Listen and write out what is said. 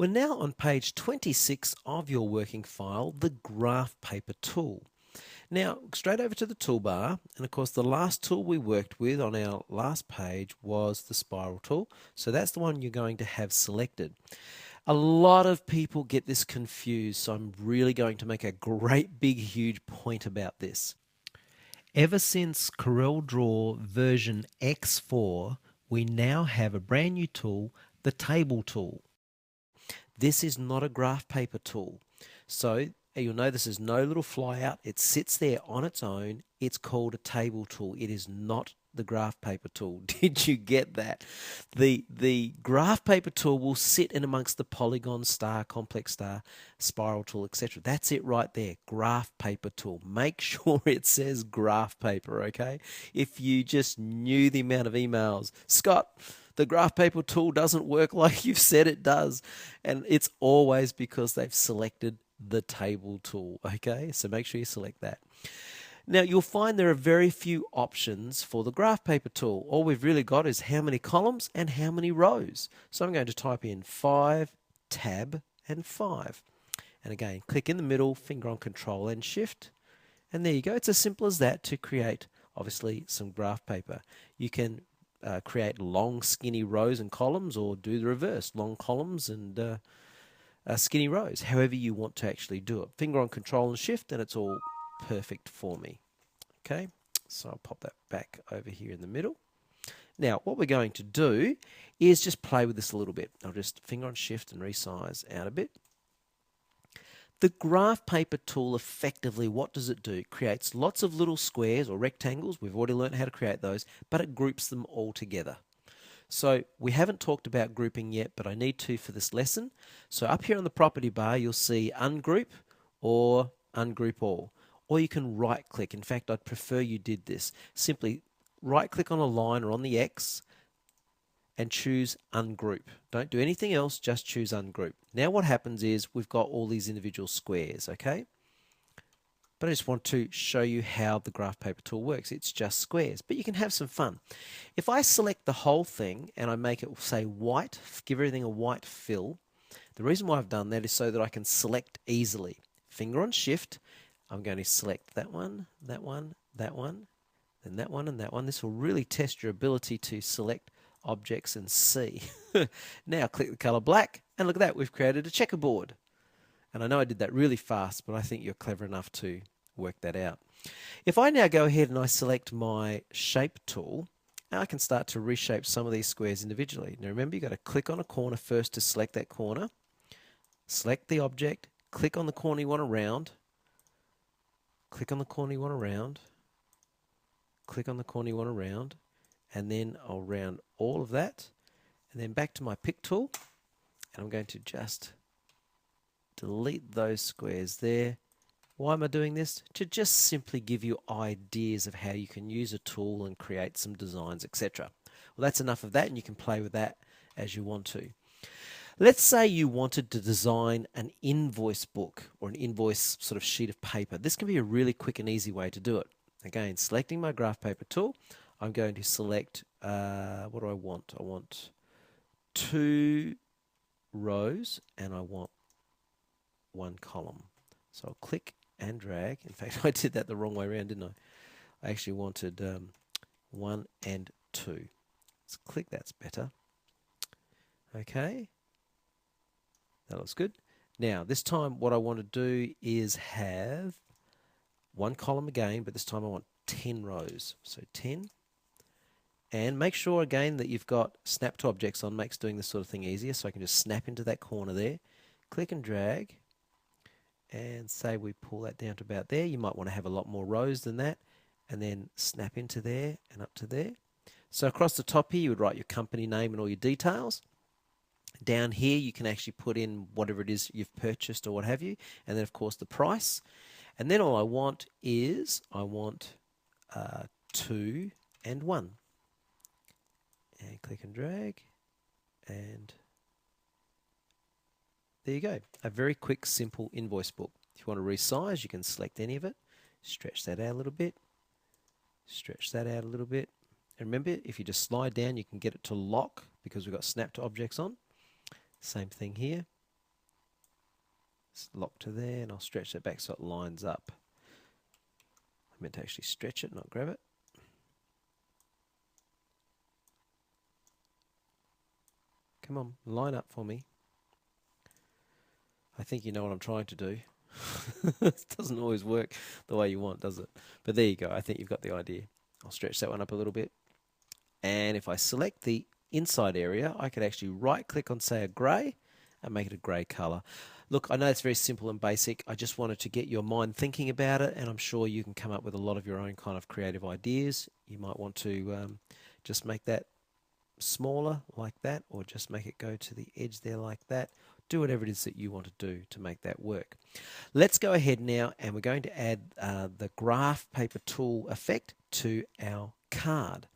We're now on page 26 of your working file, the graph paper tool. Now, straight over to the toolbar, and of course the last tool we worked with on our last page was the spiral tool, so that's the one you're going to have selected. A lot of people get this confused, so I'm really going to make a great big huge point about this. Ever since CorelDraw version X4, we now have a brand new tool, the table tool. This is not a graph paper tool. So you'll notice there's no little flyout. It sits there on its own. It's called a table tool. It is not the graph paper tool. Did you get that? The graph paper tool will sit in amongst the polygon, star, complex star, spiral tool, etc. That's it right there, graph paper tool. Make sure it says graph paper, okay? If you just knew the amount of emails, Scott, the graph paper tool doesn't work like you've said it does. And it's always because they've selected the table tool, okay? So make sure you select that. Now you'll find there are very few options for the graph paper tool. All we've really got is how many columns and how many rows. So I'm going to type in 5, tab, and 5. And again, click in the middle, finger on Control and Shift. And there you go. It's as simple as that to create, obviously, some graph paper. You can create long, skinny rows and columns, or do the reverse, long columns and skinny rows, however you want to actually do it. Finger on Control and Shift, and it's all perfect for me. Okay, so I'll pop that back over here in the middle. Now, what we're going to do is just play with this a little bit. I'll just finger on Shift and resize out a bit. The graph paper tool, effectively, what does it do? It creates lots of little squares or rectangles. We've already learned how to create those, but it groups them all together. So we haven't talked about grouping yet, but I need to for this lesson. So up here on the property bar, you'll see ungroup or ungroup all. Or you can right click. In fact, I'd prefer you did this. Simply right click on a line or on the X and choose ungroup. Don't do anything else, just choose ungroup. Now what happens is we've got all these individual squares, okay? But I just want to show you how the graph paper tool works. It's just squares, but you can have some fun. If I select the whole thing and I make it say white, give everything a white fill, the reason why I've done that is so that I can select easily. Finger on Shift, I'm going to select that one, that one, that one, then that one and that one. This will really test your ability to select objects and see. Now click the color black, and look at that, we've created a checkerboard. And I know I did that really fast, but I think you're clever enough to work that out. If I now go ahead and I select my shape tool, now I can start to reshape some of these squares individually. Now remember, you've got to click on a corner first to select that corner, select the object, click on the corner you want to round, click on the corner you want to round, click on the corner you want to round, and then I'll round all of that, and then back to my pick tool, and I'm going to just delete those squares there. Why am I doing this? To just simply give you ideas of how you can use a tool and create some designs, etc. Well, that's enough of that, and you can play with that as you want to. Let's say you wanted to design an invoice book or an invoice sort of sheet of paper. This can be a really quick and easy way to do it. Again, selecting my graph paper tool, I'm going to select, what do I want? I want 2 rows and I want 1 column. So I'll click and drag. In fact, I did that the wrong way around, didn't I? I actually wanted 1 and 2. Let's click, that's better. Okay. That looks good. Now, this time what I want to do is have 1 column again, but this time I want 10 rows. So 10. And make sure again that you've got snap to objects on, makes doing this sort of thing easier. So I can just snap into that corner there, click and drag, and say we pull that down to about there. You might want to have a lot more rows than that, and then snap into there and up to there. So across the top here, you would write your company name and all your details. Down here, you can actually put in whatever it is you've purchased or what have you, and then of course the price. And then all I want is, I want 2 and 1. And click and drag, and there you go. A very quick, simple invoice book. If you want to resize, you can select any of it, stretch that out a little bit, stretch that out a little bit. And remember, if you just slide down, you can get it to lock because we've got snap to objects on. Same thing here. It's locked to there, and I'll stretch that back so it lines up. I meant to actually stretch it, not grab it. Come on, line up for me. I think you know what I'm trying to do. It doesn't always work the way you want, does it? But there you go. I think you've got the idea. I'll stretch that one up a little bit. And if I select the inside area, I could actually right-click on, say, a grey and make it a grey colour. Look, I know it's very simple and basic. I just wanted to get your mind thinking about it, and I'm sure you can come up with a lot of your own kind of creative ideas. You might want to just make that smaller like that, or just make it go to the edge there like that. Do whatever it is that you want to do to make that work. Let's go ahead now, and we're going to add the graph paper tool effect to our card.